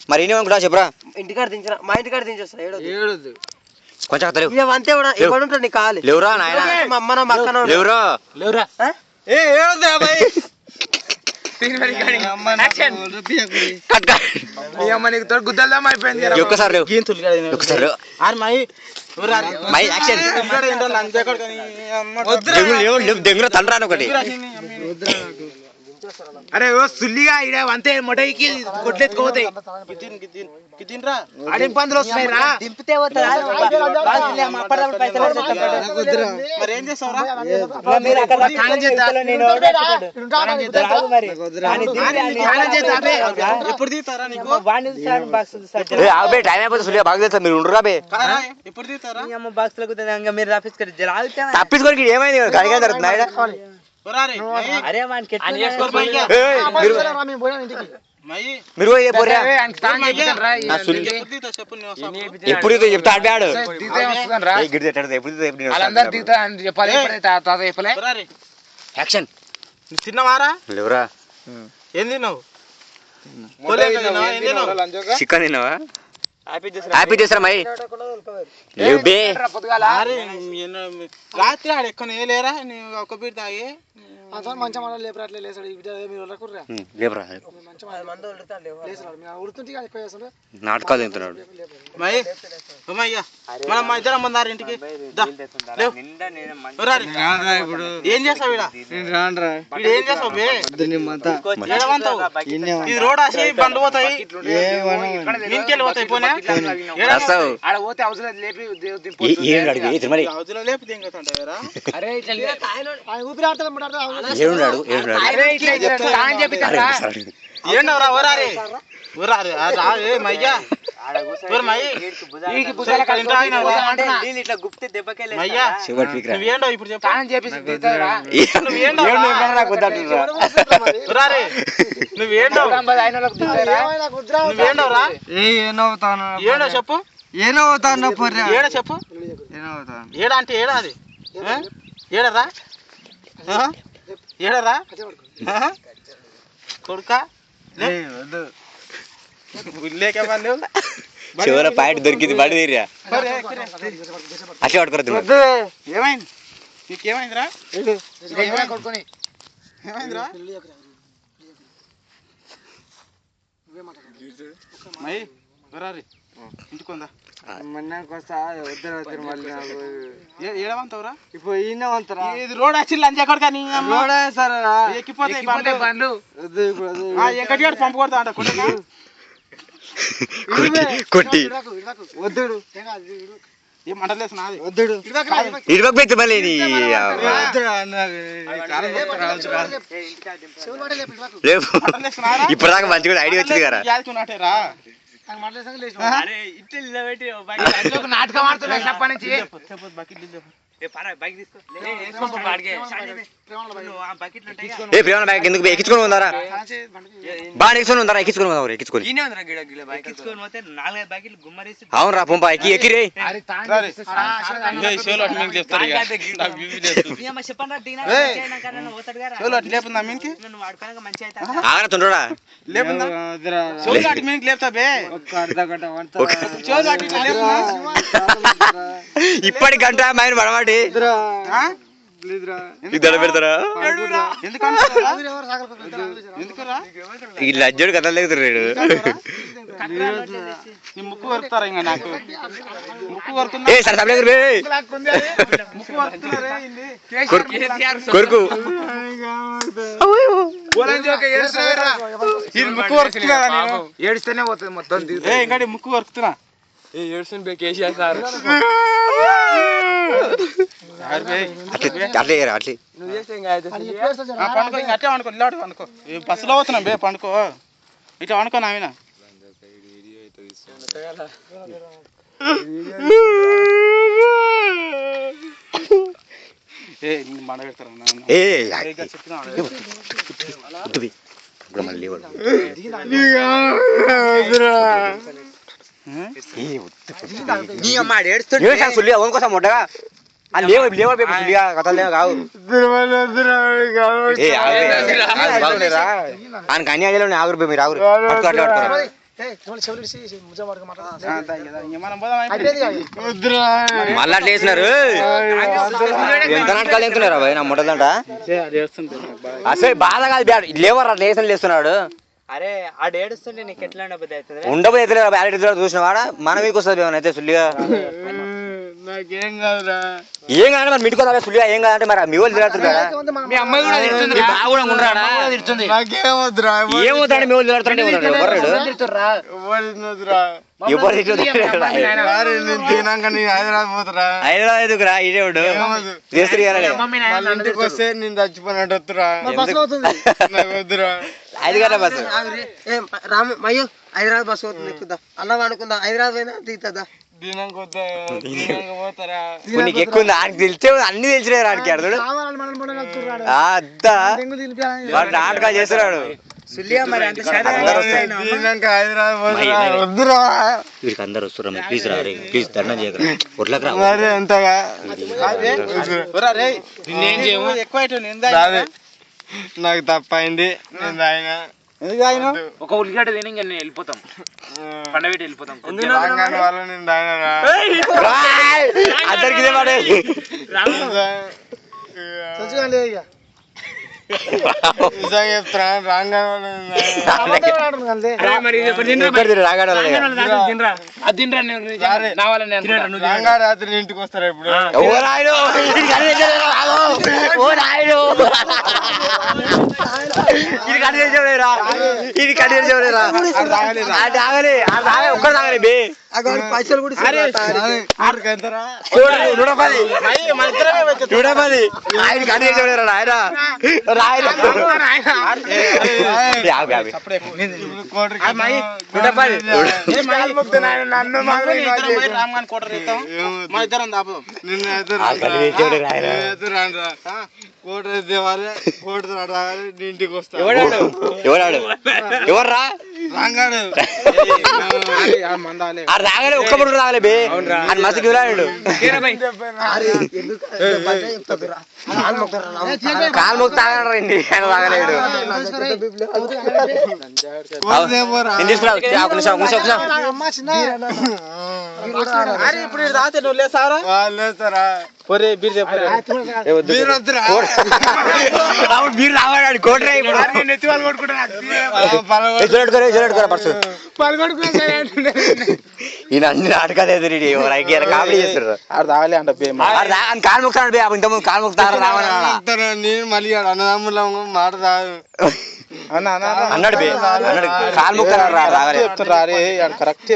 మరి ఏమనుకుంటా చెప్పరా ఇంటికాడ దించిన మా ఇంటికాడ దించేస్తా ఏడోదు కొంచెం లేవు అంతే కూడా ఎక్కడ ఉంటాడు నీ కావాలి లేవురా నాయన మా అమ్మ నా మక్కన లేవురా ఏ ఏడోదు అబ్బాయి ఒక్కసారి దెంగున తండ్రాను ఒకటి అరే ఓ సుల్లిగా ఇడ అంతే మొటైకి కొట్లెత్తుకోతాయి ఆడిన పందులు వస్తున్నాయి రా దింపితే మరి ఏం చేస్తావురా ఎప్పుడు తీస్తారా నీకు టైం అయిపోతే సుల్లిగా బాగా తెలుసా మీరు ఉండరా బే ఎప్పుడు తీస్తారా బాక్స్ లో మీరు తప్పించుకోరికి ఏమైంది గడిగా జరుగుతుంది మీరు ఎప్పుడు చెప్తా ఆడాడు యాక్షన్ తిన్నవారా లేవురా ఏం తిన్నావు చికెన్ తిన్నావా హ్యాపీ చేస్తారా మరి లేవు బే రాత్రి ఆడ ఎక్కువ లేరా ఒక బీర్ తాగి నాటకాలు తింటున్నాడు మనం ఇద్దరం మందారు ఇంటికి ఏం చేస్తావు ఏం చేస్తావు ఇది రోడ్ ఆసి బండ్లు పోతాయి ఇంకెళ్ళి పోతాయి పోనా చెప్పు ఏడా చెప్పు ఏడా అంటే ఏడా అది ఏడరా ఏడరా కొడుకా చివర పాయింట్ దొరికింది బడి తీరా అట్లా పట్టుకోరు ఏమైంది నీకేమైందిరా కొడుకుని ఏమైందిరా మై ఇంటికొందా ఏడవంతవురా ఇప్పుడు ఈయనవంతరా ఇది రోడ్ వచ్చి లంచ్ ఎక్కడ ఎక్కిపోతాయి బండ్లు ఎక్కడికి పంపు కొడతా అంట కొట్టి వద్దుడు ఏం మంటలేదు నాది వద్దుడు ఇరువైతే మళ్ళీ ఇప్పటిదాకా మంచి కూడా ఐడియా వచ్చింది కదా నాటకం ఆడుతున్నా ప్రేమ బ్యాగ్ ఎందుకు ఎక్కించుకొని ఉందారా బాగా ఎక్కించుకొని ఉందారా ఎక్కించుకొని అవునరా పంప ఎక్కిరే ఆగరా ఇప్పటి గంట మైన పడవాటి పెడతారా ఈ లజ్జోడు కథ లేకుతున్నాడు ముక్కు వరుకుతారా ఇంకా నాకు ముక్కు కొరుకు ముక్కు వరుకుతున్నా ఏడుస్తూనే పోతుంది మొత్తం ఇంకా ముక్కు వరుకుతున్నా అనుకో బస్సులో పోతున్నాం బే పండుకో ఇట్లా అనుకో నాయన మండ పెడతారా ఏడుస్తుంది కోసం ఉండగా లేవు లేవు సుల్లిగా కథలు లేవు కావు ఆయనకి అన్ని అయ్యేలో ఆగురు మీరు ఆగురు పట్టుకో అట్లా మళ్ళీ అట్లా వేసినారు ఎంత నాటకాలు ఎంతున్నారు అబ్బాయి నా ముట్టదంట అసలు బాధ కాదు లేవరు అట్లా వేసిన లేస్తున్నాడు అరే ఆడు ఏడుస్తుంటే నీకు ఎట్లా ఉండబోతే ఎత్తులేదు చూసిన వాడ మన మీకు వస్తుంది అయితే సుల్లిగా నాకేం కాదురా ఏం కాదు మరి మిట్టుకోదా సుల్లిగా ఏం కాదంటే మరి మీ వాళ్ళు తిరుగుతారు కదా మీ అమ్మాయి కూడా తిడుతుంది నాకేమొద్దురా ఏమవుతాడు మీ వాళ్ళు తిరుగుతుంటే హైదరాబాద్ పోతురా హైదరాబాద్ ఎందుకురా ఇదే ఉండు ఇంటికి వస్తే నేను చచ్చిపోయినట్టు వద్దురా వద్దురా 5 గంటల బస్సు రాము మయ్యో హైదరాబాద్ బస్సు అవుతుంది ఎక్కుదా అలా అనుకుందా హైదరాబాద్ పోయినా దిగుతుందా పోతారా నీకు ఎక్కువ ఉంది ఆయనకి తెలిసే అన్ని తెలిసినారు ఆడికి అర్థడు నాటకాలు చేస్తున్నాడు వీరికి అందరు వస్తున్నారు ప్లీజ్ రా ప్లీజ్ దండం చేయక ఒట్లకి రా నాకు తప్పైంది నేను ఒక ఉల్లిగడ్డ తిని ఇంకా నేను వెళ్ళిపోతాం పండబెట్టి వెళ్ళిపోతాం వాళ్ళు నేను తాగినా అందరికి ఇదే మాట చెప్తారా రాంగా రాత్రి ఇంటికి వస్తారా ఇప్పుడు ఇది కడిగి ఒక్కడ తాగలే బే పైసలు కూడా ఆయన కడిగి ఆయన రాయలు ఇంటికి వస్తా ఎవరాడు ఎవర్రా రాగానే ఒక్కప్పుడు రాగలే బే అని మస్తు రాడు కాలు మొక్కు తాగండి ఆయన తాగలేడు ఇప్పుడు రాత్రి నువ్వు లేసారా మీరు రావాడు కోటరా పర్సు ఈయన అన్ని నాటకాలు ఎదురు కామెడీ చేస్తారు కాలు మొక్కుతాడు బే ఇంతకుముందు కాలు మొక్కుతారు రావాలి నేను మళ్ళీ అన్నదమ్ముల మాట తాగు అన్నాడు బే అన్నాడు కాలు మొక్కుతాడు రావాలి కరెక్ట్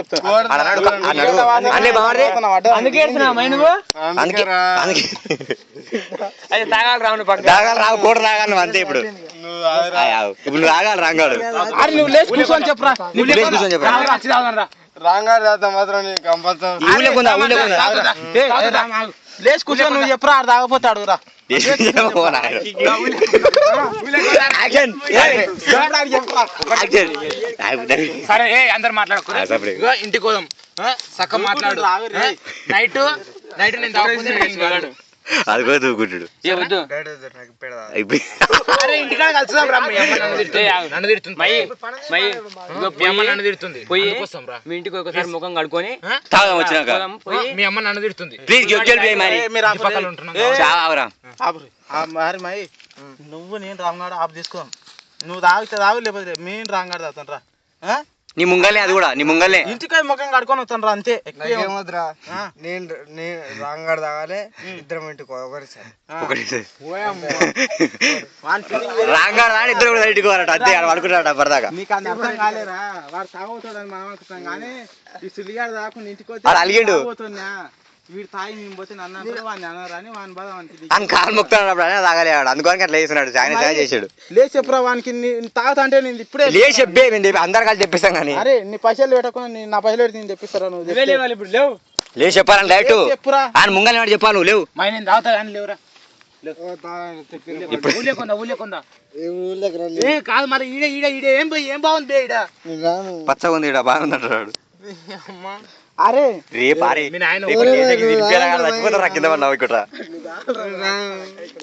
తాగాలి రావు కోట తాగాలి అంతే ఇప్పుడు ఇప్పుడు తాగాలి రాంగాడు కూర్చొని చెప్పరా కూర్చొని చెప్పరా రాంగారు తాత మాత్రం కంపల్సరీ ఊళ్ళో లేచి కూర్చొని నువ్వు చెప్పరా ఆడ తాగపోతాడు రా సరే అందరు మాట్లాడుకో ఇంటికి పోదాం సక్క మాట్లాడు నైట్ నేను తాగుకుంటాడు అది కూడా దూకుంటాడు ఇంటికాడ కలుసుదాం రా నన్ను తిడుతుంది నన్ను తిడుతుంది పోయి మీ ఇంటికి ఒకసారి ముఖం కడుకొని తాగం వచ్చినాక మీ అమ్మ నన్ను తిడుతుంది ప్లీజ్ మరి మై నువ్వు నేను రాంగాడు ఆపు తీసుకో నువ్వు తాగితే తాగు లేకపోతే మేము రాంగాడు తాగుతాను రా నీ ముంగల్నే అది కూడా నీ ముంగల్నే ఇంటికాయ ముఖం కడుకొని వస్తాను రా అంతే ఏమొద్దురా నేను రాంగాడు తాగాలి ఇద్దరం ఇంటికి రాంగాడు తాగి ఇద్దరు కూడా ఇంటికి పోరాట అంతే పడుకుంటాడు పడదాకా నీకు అంత అర్థం కాలేరా వాడు తాగుతాడని మనం అనుకుంటాం కానీ ఈ సులిగాడు తాకుండా ఇంటికి వచ్చి అలిగిండు వీడు తాగి మేము పోతే నన్ను వాడిని అన్నారని వాని బాధ అని కాలు మొక్కుతాడు అయినా తాగలేడు అందుకని అట్లా వేసినాడు ఆయన చేసాడు లేచి చెప్పురా వానికి తాగుతా అంటే నేను ఇప్పుడే లేచి చెప్పే అందరు కలిసి తెప్పిస్తాం కానీ అరే నీ పైసలు పెట్టకుండా నా పైసలు పెట్టి నేను తెప్పిస్తారా నువ్వు ఇప్పుడు లేవు లేచి చెప్పాలని డైరెక్ట్ చెప్పురా ఆయన ముంగల్ చెప్పాలి నువ్వు లేవు మా నేను తాగుతా కానీ లేవురా కాదు మరి ఈడ ఈడ ఈడ ఏం బాగుంది ఈడ పచ్చగా ఉంది ఈడ బాగుంది అంటాడు అరే రేపు అరే మీ నాయన చచ్చిపోతారా కింద పడినావు ఇక్కడ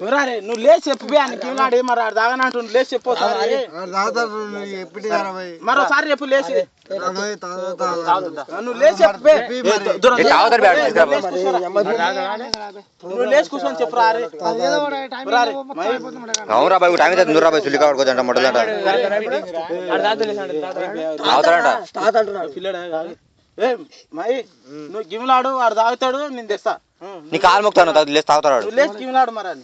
ఒరే నువ్వు లేచి చెప్పు కిమిలాడు మరి ఆడు దాగనంటు లేచి చెప్పు మరోసారి చెప్పు లేచి నువ్వు లేచి చెప్పు నువ్వు లేచి కూర్చొని చెప్పు రారే అవును రాబాయ్ టైం అవుతుంది నూరు రాబాయ్ సుల్లి కావడుకోవచ్చంట మొట్టదంట మై నువ్వు గిమిలాడు వాడు తాగుతాడు నేను తెస్తా నీ కాలు మొక్తాను లేచి తాగుతాడు లేచి గిమిలాడు మరి అని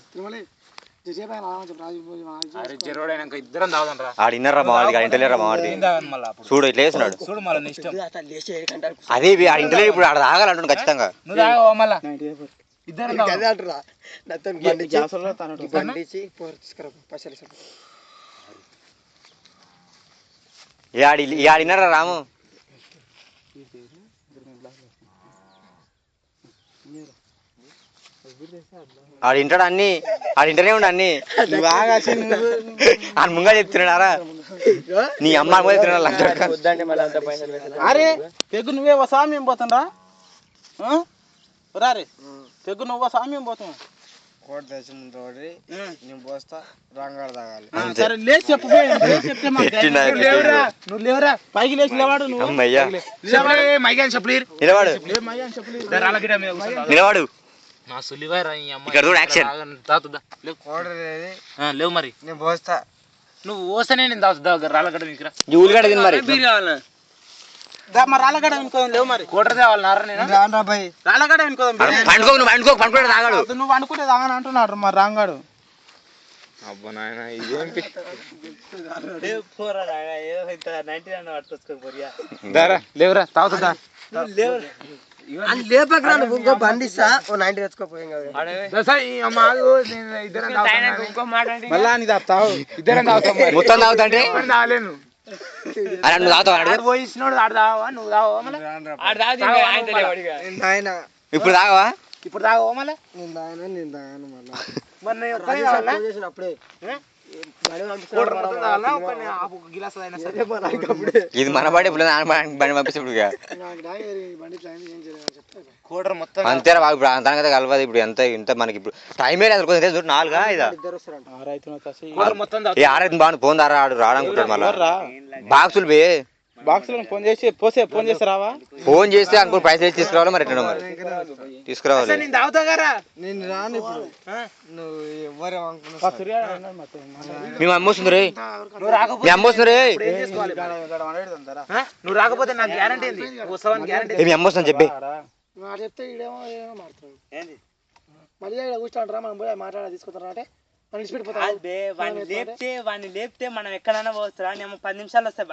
ఇద్దరం తాగుదాం రా ఆడు ఇన్నర్రా మావాడికి ఆడు ఇంటలేరా మావాడిది చూడు ఇట్లా వేస్తున్నాడు చూడు మళ్ళీ నీ ఇష్టం అదే ఆడు ఇంటలే ఇప్పుడు ఆడ తాగాలంటుండు ఖచ్చితంగా నువ్వు తాగవా మళ్ళా ఇద్దరం ఆడిన్నరా రాము ఆడు ఇంటాడు అన్ని ఆడు ఇంటనే ఉండు అన్ని ఆడు ముంగా చెప్తున్నాడారా నీ అమ్మ చెప్తున్నాడు అరే పెగ్గు నువ్వే సామ్యం పోతుండ్రా రారే పెగ్గు నువ్వు సామ్యం పోతున్నా సరే లేచి చెప్పు చెప్తే నువ్వు లేవురా పైకి లేచి లేవాడు నువ్వు నిలవాడు నిలవాడు నా సులివారా ఇక్కడ చూడు యాక్షన్ లేవు మరి నేను పోస్తా నువ్వు పోస్తేనే నేను తాగుతా రాళ్ళగడ్డ మీకు ఈ ఉల్లిగడ్డ తిని మరి మరి రాళ్ళగడ్డ వినుకోదాం లేవు మరి కోటర్ తేవాలి నారా నేను రాళ్ళగడ్డ వినుకోదాం పండుకోడు తాగాడు నువ్వు అనుకుంటే తాగని అంటున్నాడు మరి రాంగాడు అబ్బా నాయన ఇదేం లేవురా తాగుతుందా లేపకరా నువ్వు బండిస్తా ఓ 90 తెచ్చుకోపోయాం మళ్ళా అని తాగుతావు ఇద్దరం తాగుతాం మొత్తం తాగుతాంటే తాగలేను నువ్వు తాగుతావు పోయిస్తున్నాడు ఆడు తాగవా నువ్వు తాగవా ఇప్పుడు తాగవా ఇప్పుడు తాగవా మళ్ళీ అప్పుడే ఇది మన బాడీ ఇప్పుడు బండి పంపిస్తే కోటర్ మొత్తం అంతేరా బాబు ఇప్పుడు అంతా కలవదు ఇప్పుడు ఎంత ఇంత మనకి ఇప్పుడు టైమే లేదు కొంచెం 4 5 మొత్తం ఆరైతుంది బాగుంది ఫోన్ దారా ఆడు రాడనుకుంటాడు మళ్ళీ బాక్సులు బే బాక్సులో ఫోన్ చేసి రావా ఫోన్ చేస్తే అనుకో పైసలు వేసి తీసుకురావాలి మరి ఎట్లా మరి తీసుకురావాలి నేను తాగుతా గారా నేను రాను ఇప్పుడు నువ్వు ఎవరు మీ అమ్మ వస్తుంది రే మీ అమ్మ వస్తుంది రే నువ్వు రాకపోతే నాకు గ్యారంటీ మీ అమ్మ వస్తుంది చెప్పి చెప్తే ఈడేమో మాట్లాడు మళ్ళీ కూర్చోంటారా మనం పోయి మాట్లాడ తీసుకుంటారా అంటే వాడిని లేపితే మనం ఎక్కడైనా పోవచ్చురా 10 నిమిషాలు వస్తాయి